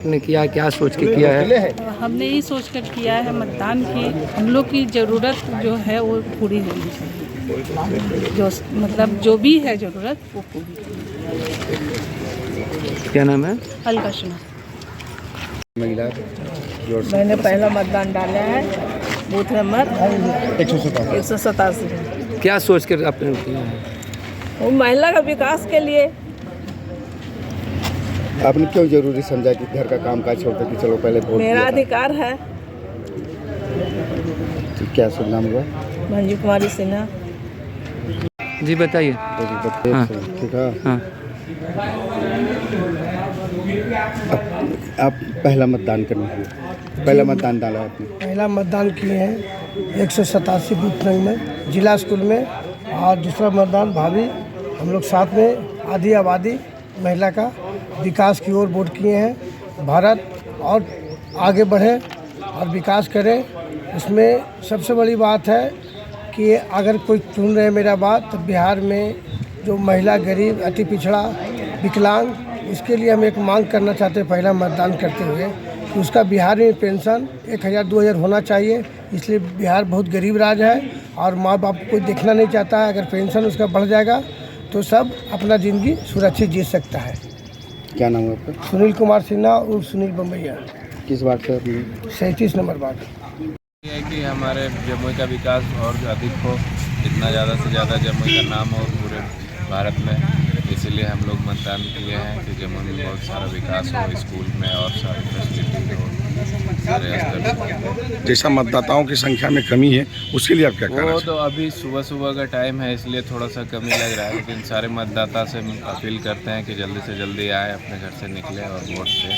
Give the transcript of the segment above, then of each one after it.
ने किया, क्या सोच के किया है? हमने यही सोच कर किया है मतदान की हम लोग की ज़रूरत जो है वो पूरी होनी चाहिए, जो मतलब जो भी है ज़रूरत वो पूरी। क्या नाम है? अलकशना। महिला मैंने पहला मतदान डाला है बूथ नंबर 187। क्या सोच कर आपने किया है? वो महिला का विकास के लिए। आपने क्यों जरूरी समझा कि घर का काम काज छोड़ के चलो पहले वोट? मेरा अधिकार है। तो क्या शुभ नाम हुआ? मंजू कुमारी सिन्हा। जी बताइए। हाँ। ठीक है। हाँ। आप पहला मतदान करने के पहला मतदान डाला आपने? पहला मतदान किए हैं 187 बूथ नंबर में जिला स्कूल में, और दूसरा मतदान भाभी हम लोग साथ में आधी आबादी महिला का विकास की ओर वोट किए हैं। भारत और आगे बढ़े और विकास करे। इसमें सबसे बड़ी बात है कि अगर कोई चुन रहे मेरा बात, तो बिहार में जो महिला गरीब अति पिछड़ा विकलांग, इसके लिए हम एक मांग करना चाहते हैं पहला मतदान करते हुए कि उसका बिहार में पेंशन 1000-2000 होना चाहिए। इसलिए बिहार बहुत गरीब राज्य है और माँ बाप को कोई देखना नहीं चाहता है। अगर पेंशन उसका बढ़ जाएगा तो सब अपना ज़िंदगी सुरक्षित जी सकता है। क्या नाम है आपका? सुनील कुमार सिन्हा और सुनील बम्बैया। किस बात से? 37 नंबर वार्ड। ये है कि हमारे जमुई का विकास और अधिक हो, जितना ज़्यादा से ज़्यादा जमुई का नाम हो पूरे भारत में, इसीलिए हम लोग मतदान किए हैं कि जमुई में बहुत सारा विकास हो, स्कूल में और सारी फैसिलिटी हो सारे स्तर। जैसा मतदाताओं की संख्या में कमी है उसके लिए आप क्या कर रहे हैं? वो तो अभी सुबह सुबह का टाइम है इसलिए थोड़ा सा कमी लग रहा है, लेकिन सारे मतदाता से अपील करते हैं कि जल्दी से जल्दी आए, अपने घर से निकले और वोट दें।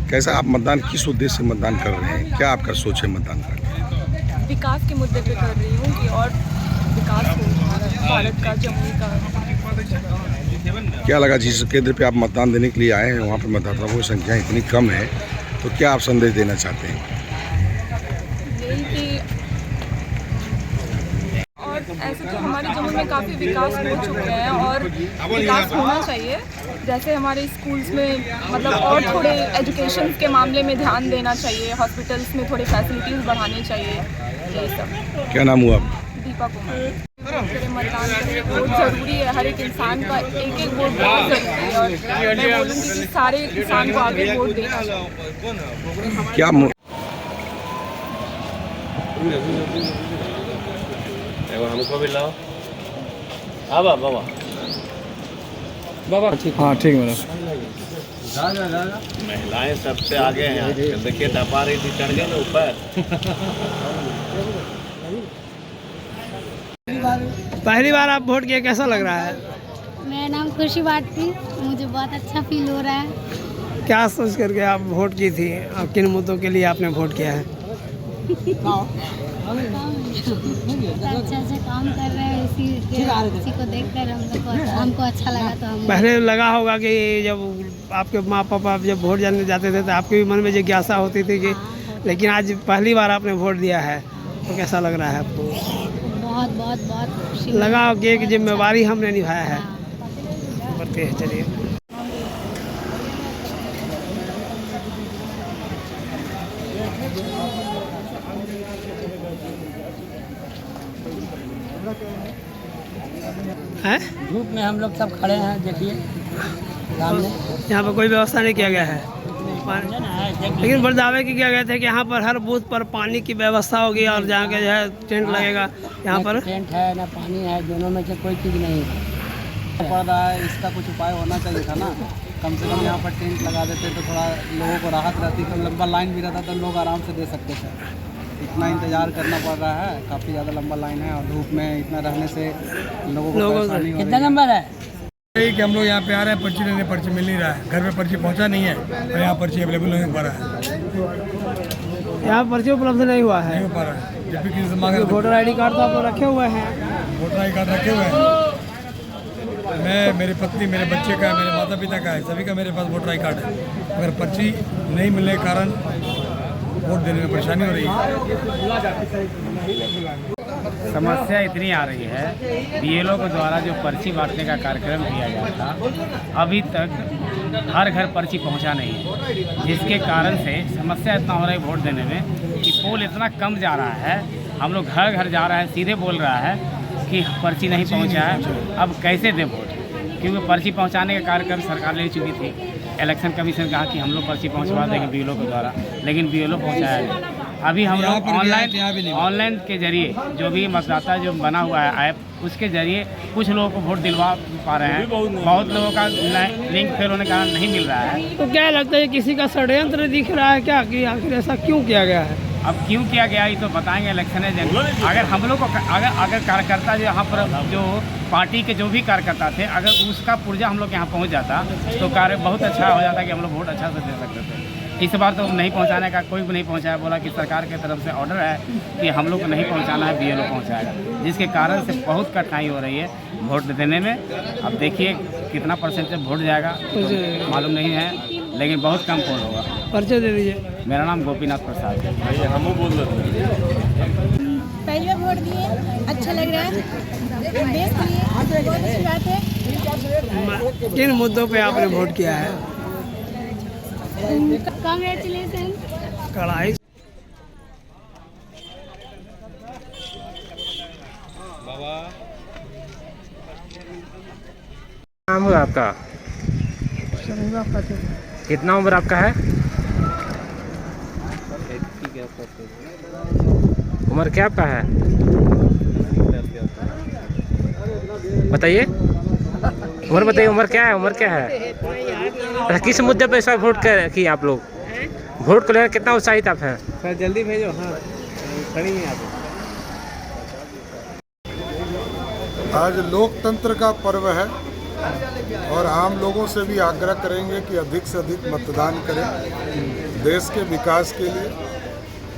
कैसा आप मतदान किस उद्देश्य से मतदान कर रहे हैं? क्या आपका सोच है मतदान करने? विकास के मुद्दे पे कर रही हूँ कि और विकास हो भारत का, जमुई का। क्या लगा जिस केंद्र पे आप मतदान देने के लिए आए हैं वहाँ पर मतदाताओं की संख्या इतनी कम है, तो क्या आप संदेश देना चाहते हैं? यही कि और ऐसे तो हमारे जमुई में काफ़ी विकास हो चुके हैं और विकास होना चाहिए। जैसे हमारे स्कूल्स में मतलब और थोड़े एजुकेशन के मामले में ध्यान देना चाहिए, हॉस्पिटल्स में थोड़ी फैसिलिटीज़ बढ़ानी चाहिए, ये सब। क्या नाम हुआ आपका? दीपा कुमार। मतदान करना बहुत ज़रूरी है, हर एक इंसान का एक एक वोट बहुत ज़रूरी है और मैं बोलूँगी कि सारे इंसान को आगे वोट देना चाहिए। क्या हमको भी लाओ। बाबा हाँ ठीक है मैडम। महिलाएं सबसे आगे हैं आजकल, देखिए दबा रही थी, चढ़ गए ना ऊपर। पहली बार आप वोट किए, कैसा लग रहा है? मेरा नाम खुशी बाटती, मुझे बहुत अच्छा फील हो रहा है। क्या सोच करके आप वोट की थी और किन मुद्दों के लिए आपने वोट किया है? अच्छा से काम कर रहे हैं, इसी को देखकर हमको अच्छा लगा तो हम। पहले लगा होगा कि जब आपके माँ पापा जब वोट डालने जाते थे तो आपके भी मन में जिज्ञासा होती थी कि, लेकिन आज पहली बार आपने वोट दिया है तो कैसा लग रहा है आपको? बहुत बहुत बहुत खुशी लगा कि एक जिम्मेवारी हमने निभाया है। बढ़ते हैं, चलिए। हैं? धूप में हम लोग सब खड़े हैं, देखिए सामने। यहाँ पर कोई व्यवस्था नहीं किया गया है, लेकिन पर दावे की किया गया था कि यहाँ पर हर बूथ पर पानी की व्यवस्था होगी और जहाँ के जो है टेंट लगेगा। यहाँ पर टेंट है ना पानी है, दोनों में से कोई चीज़ नहीं है। पड़ रहा है, इसका कुछ उपाय होना चाहिए था ना। कम से कम यहाँ पर टेंट लगा देते तो थोड़ा लोगों को राहत रहती, तो लंबा लाइन भी रहता तो लोग आराम से दे सकते थे। इतना इंतज़ार करना पड़ रहा है, काफ़ी ज़्यादा लंबा लाइन है और धूप में इतना रहने से लोगों को परेशानी हो रही है। कितना नंबर है? कि हम लोग यहाँ पे आ रहे हैं, पर्ची लेने, पर्ची मिल नहीं रहा है, घर पे पर्ची पहुँचा नहीं है और यहाँ पर्ची अवेलेबल नहीं हो पा रहा है। यहाँ पर्ची उपलब्ध नहीं हुआ है, नहीं हो पा रहा है। जब भी किसी से मांगे वोटर ID कार्ड तो आप रखे हुए हैं? वोटर ID कार्ड रखे हुए हैं। मैं, मेरी पत्नी, मेरे बच्चे का, मेरे माता पिता का है, सभी का मेरे पास वोटर ID कार्ड है। अगर पर्ची नहीं मिलने के कारण वोट देने में परेशानी हो रही है। समस्या इतनी आ रही है, BLO के द्वारा जो पर्ची बांटने का कार्यक्रम किया गया था, अभी तक हर घर पर्ची पहुंचा नहीं है, जिसके कारण से समस्या इतना हो रहा है वोट देने में कि पोल इतना कम जा रहा है। हम लोग घर घर जा रहा है, सीधे बोल रहा है कि पर्ची नहीं पहुंचा है, अब कैसे दें वोट, क्योंकि पर्ची पहुंचाने का कार्यक्रम सरकार ले चुकी थी। इलेक्शन कमीशन कहा कि हम लोग पर्ची पहुंचवा देंगे BLO के द्वारा, लेकिन BLO पहुंचाया नहीं। अभी हम लोग ऑनलाइन के जरिए जो भी मतदाता जो बना हुआ है ऐप, उसके जरिए कुछ लोगों को वोट दिलवा पा रहे हैं, बहुत लोगों का लिंक फेल होने के कारण नहीं मिल रहा है। तो क्या लगता है किसी का षड्यंत्र दिख रहा है क्या कि आखिर ऐसा क्यों किया गया है? अब क्यों किया गया ये तो बताएंगे इलेक्शन एजेंट। अगर हम लोग को अगर कार्यकर्ता जो यहाँ पर जो पार्टी के जो भी कार्यकर्ता थे, अगर उसका पुर्जा हम लोग यहाँ पहुँच जाता तो कार्य बहुत अच्छा हो जाता कि हम लोग वोट अच्छा से दे सकते थे। इस बार तो नहीं पहुंचाने का कोई भी नहीं पहुंचाया, बोला कि सरकार की तरफ से ऑर्डर है कि हम लोग को नहीं पहुंचाना है, BLO पहुंचाएगा, जिसके कारण से बहुत कठिनाई हो रही है वोट देने में। अब देखिए कितना % वोट जाएगा मालूम नहीं है, लेकिन बहुत कम पोल होगा। पर्चे दे दीजिए। मेरा नाम गोपीनाथ प्रसाद है। हम बोल रहे पहली बार वोट दिए, अच्छा लग रहा है, देश के लिए बहुत अच्छी बात है। किन मुद्दों पे आपने वोट किया है? कांग्रेचुलेसन। कढ़ाई नाम है आपका? कितना उम्र आपका है? उम्र क्या आपका है बताइए? उम्र बताइए, उम्र क्या है? उम्र क्या है? अच्छा, किस मुद्दे पे इस बार वोट किए आप लोग? वोट को लेकर कितना उत्साहित आप हैं? सर जल्दी भेजो। हाँ खड़ी हैं आप। आज लोकतंत्र का पर्व है और आम लोगों से भी आग्रह करेंगे कि अधिक से अधिक मतदान करें देश के विकास के लिए।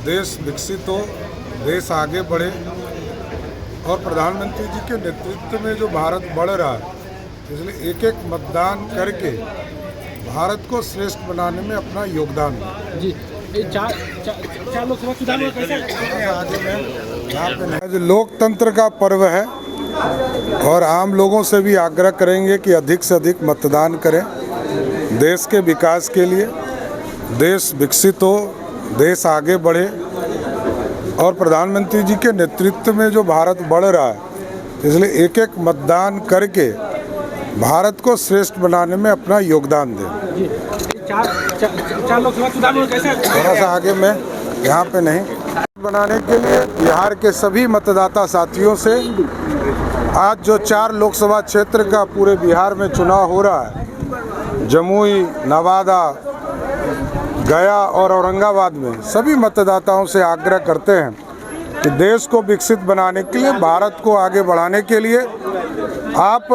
देश विकसित हो, देश आगे बढ़े और प्रधानमंत्री जी के नेतृत्व में जो भारत बढ़ रहा है, इसलिए एक एक मतदान करके भारत को श्रेष्ठ बनाने में अपना योगदान दें। जी चार लोकसभा चुनाव में आज लोकतंत्र का पर्व है और आम लोगों से भी आग्रह करेंगे कि अधिक से अधिक मतदान करें देश के विकास के लिए। देश विकसित हो, देश आगे बढ़े और प्रधानमंत्री जी के नेतृत्व में जो भारत बढ़ रहा है, इसलिए एक एक मतदान करके भारत को श्रेष्ठ बनाने में अपना योगदान दें। चार लोकसभा चुनाव में कैसे? थोड़ा सा आगे में, यहाँ पे नहीं। बनाने के लिए बिहार के सभी मतदाता साथियों से आज जो 4 लोकसभा क्षेत्र का पूरे बिहार में चुनाव हो रहा है, जमुई, नवादा, गया और औरंगाबाद में, सभी मतदाताओं से आग्रह करते हैं कि देश को विकसित बनाने के लिए, भारत को आगे बढ़ाने के लिए आप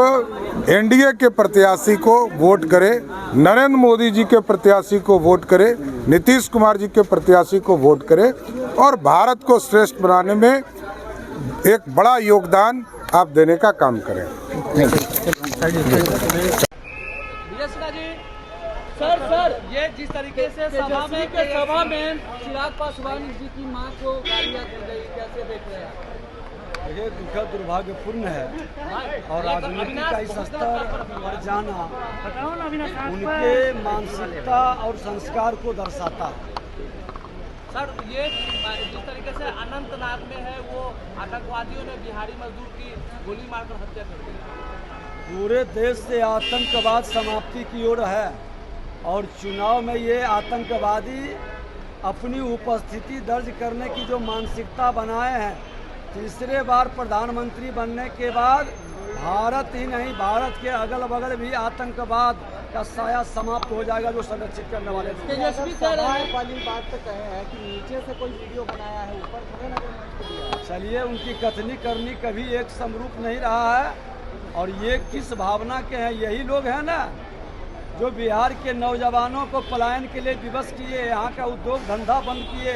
NDA के प्रत्याशी को वोट करें, नरेंद्र मोदी जी के प्रत्याशी को वोट करें, नीतीश कुमार जी के प्रत्याशी को वोट करें और भारत को श्रेष्ठ बनाने में एक बड़ा योगदान आप देने का काम करें। सर ये जिस तरीके से सभा में चिराग पासवान जी की मां को गालियां दी गई, कैसे देख रहे हैं? ये दुखद दुर्भाग्यपूर्ण है और राजनीति का इस स्तर पर जाना उनके मानसिकता और संस्कार को दर्शाता है। सर ये जिस तरीके से अनंतनाग में है, वो आतंकवादियों ने बिहारी मजदूर की गोली मारकर हत्या कर दी। पूरे देश से आतंकवाद समाप्ति की ओर है और चुनाव में ये आतंकवादी अपनी उपस्थिति दर्ज करने की जो मानसिकता बनाए हैं, तीसरे बार प्रधानमंत्री बनने के बाद भारत ही नहीं, भारत के अगल बगल भी आतंकवाद का साया समाप्त हो जाएगा जो संरक्षित करने वाले थे। तेजस्वी कह रहे हैं, वाली बात तो कहे हैं कि नीचे से कोई वीडियो बनाया है, ऊपर थोड़े ना। चलिए, उनकी कथनी करनी कभी एक समरूप नहीं रहा है और ये किस भावना के हैं? यही लोग हैं ना जो बिहार के नौजवानों को पलायन के लिए विवश किए, यहाँ का उद्योग धंधा बंद किए,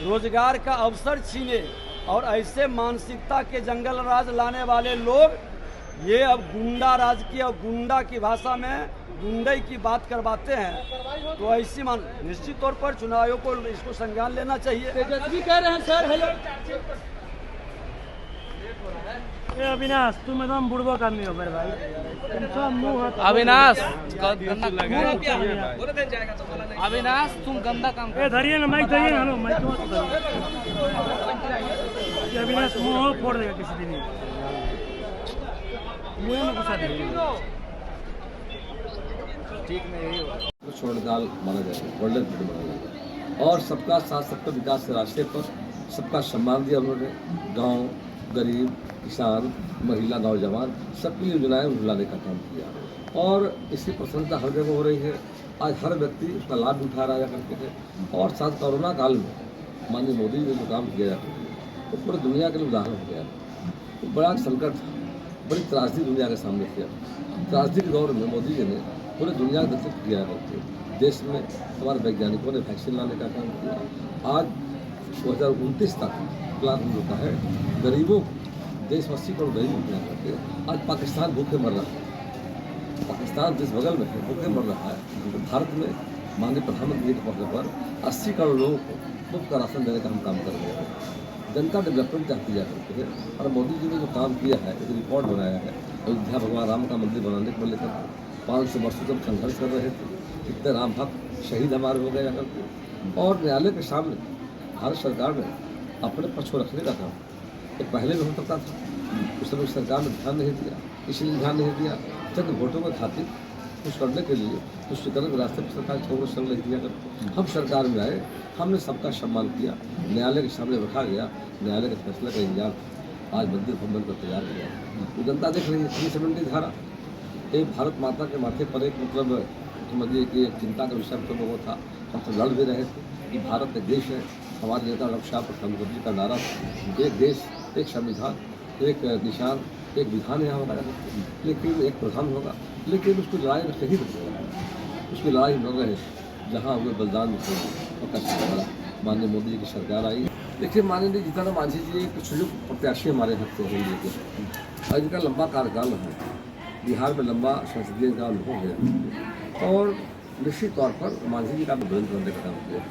रोजगार का अवसर छीने और ऐसे मानसिकता के जंगल राज लाने वाले लोग ये अब गुंडा राज की और गुंडा की भाषा में गुंडई की बात करवाते हैं। तो ऐसी निश्चित तौर पर चुनाव आयोग को इसको संज्ञान लेना चाहिए। तेजस्वी कह रहे हैं सर, हेलो अविनाश तुम एकदम बुढ़बो आदमी हो मेरे भाई। अविनाश अविनाश तुम गंदा काम ए धरिए ना माइक धरिए ना माइक अविनाश मुंह फोड़ देगा किसी दिन मुंह में घुसा देगा। स्वर्णकाल माना जाएगा, गोल्डन पीरियड माना जाएगा और सबका साथ सबका विकास के रास्ते पर सबका सम्मान दिया उन्होंने। गांव, गरीब, किसान, महिला, नौजवान सबके लिए योजनाएं लाने का काम किया और इसकी प्रसन्नता हर जगह हो रही है। आज हर व्यक्ति उसका लाभ उठा रहा करके है और साथ कोरोना काल में माननीय मोदी ने जो काम किया तो पूरी दुनिया के लिए उदाहरण हो गया। तो बड़ा संकट, बड़ी त्रासदी दुनिया के सामने किया। त्रासदी के दौर में मोदी जी ने पूरी दुनिया का नेतृत्व किया करके देश में हमारे वैज्ञानिकों ने वैक्सीन लाने का काम किया। आज 2029 तक प्लान हम लोग का है गरीबों देशवासी को गरीब बना करके आज पाकिस्तान भूखे मर रहा है। पाकिस्तान जिस बगल में है भूखे मर रहा है तो भारत में माननीय प्रधानमंत्री के मौके पर 80 करोड़ लोगों को मुफ्त का राशन देने का हम काम कर रहे हैं। जनता डेवलपमेंट चाहती है करके है और मोदी जी ने जो काम किया है एक रिकॉर्ड बनाया है। अयोध्या भगवान राम का मंदिर बनाने को लेकर 500 वर्षों तक संघर्ष कर रहे थे, कितने राम भक्त शहीद हमारे हो गए जाकर के और न्यायालय के सामने भारत सरकार ने अपने पक्ष को रखने का काम तो पहले भी हो सकता था। उस समय सरकार ने ध्यान नहीं दिया, इसलिए ध्यान नहीं दिया चंद वोटों के खातिर कुछ करने के लिए तुष्टिकरण के रास्ते पर सरकार छोड़ संग नहीं दिया कर हम सरकार में आए, हमने सबका सम्मान किया, न्यायालय के सामने रखा गया, न्यायालय के फैसले का इंतजार आज मंदिर भवन बनकर तैयार हो गया। तो जनता देख रही है 370 धारा एक भारत माता के माथे पर एक मतलब समझिए कि एक चिंता का विषय तो लोगों था। हम तो लड़ भी रहे थे कि भारत एक देश है। हमारे नेता डॉक्टर साहब प्रधानमंत्री का नारा एक देश, एक संविधान, एक निशान, एक विधान यहाँ होगा लेकिन एक प्रधान होगा लेकिन उसकी लड़ाई में शहीद होगा, उसकी लड़ाई लड़ रहे जहाँ हुए बलिदान और माननीय मोदी जी की सरकार आई। देखिए माननीय जीतन मांझी जी कुछ जो प्रत्याशी हमारे हक से हैं लेकिन आज इनका लंबा कार्यकाल है, बिहार में लंबा संसदीय काल हो गया और निश्चित तौर पर मांझी जी का बुलंद करने का काम किया।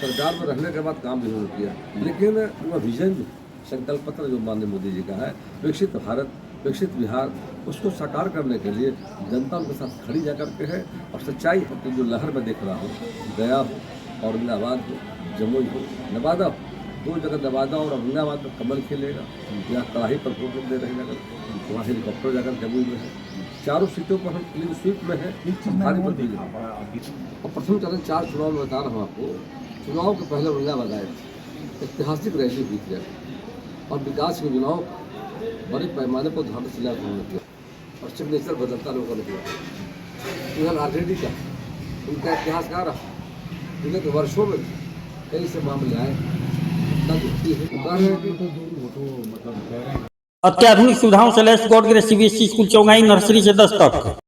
सरकार में रहने के बाद काम भी हो किया लेकिन वह विजन जो संकल्प पत्र जो माननीय मोदी जी का है विकसित भारत, विकसित बिहार, उसको साकार करने के लिए जनता उनके साथ खड़ी जा करके है और सच्चाई की जो लहर में देख रहा हूँ गया हो औरंगाबाद हो, जमुई हो, नवादा हो, 2 जगह नवादा और औरंगाबाद में कमल खेलेगा या कड़ाही पर प्रोग्राम दे रहे हैं वहाँ हेलीकॉप्टर जाकर जमुई में है। 4 सीटों पर हम क्लीन स्वीप में है सरकारी पर और प्रथम चरण 4 चुनाव में बता रहा हूँ आपको। चुनाव के पहले औरंगाबाद आए थे, ऐतिहासिक रैली हुई थी और विकास के चुनाव बड़े पैमाने पर ध्यान से किया और सिग्नेचर बदलता लोगों ने किया। उधर आरजेडी का उनका इतिहासकार रहा विगत वर्षों में कई से मामले आए। अत्याधुनिक सुविधाओं से लैस God grace CBSE school Chaugai nursery से 10 तक।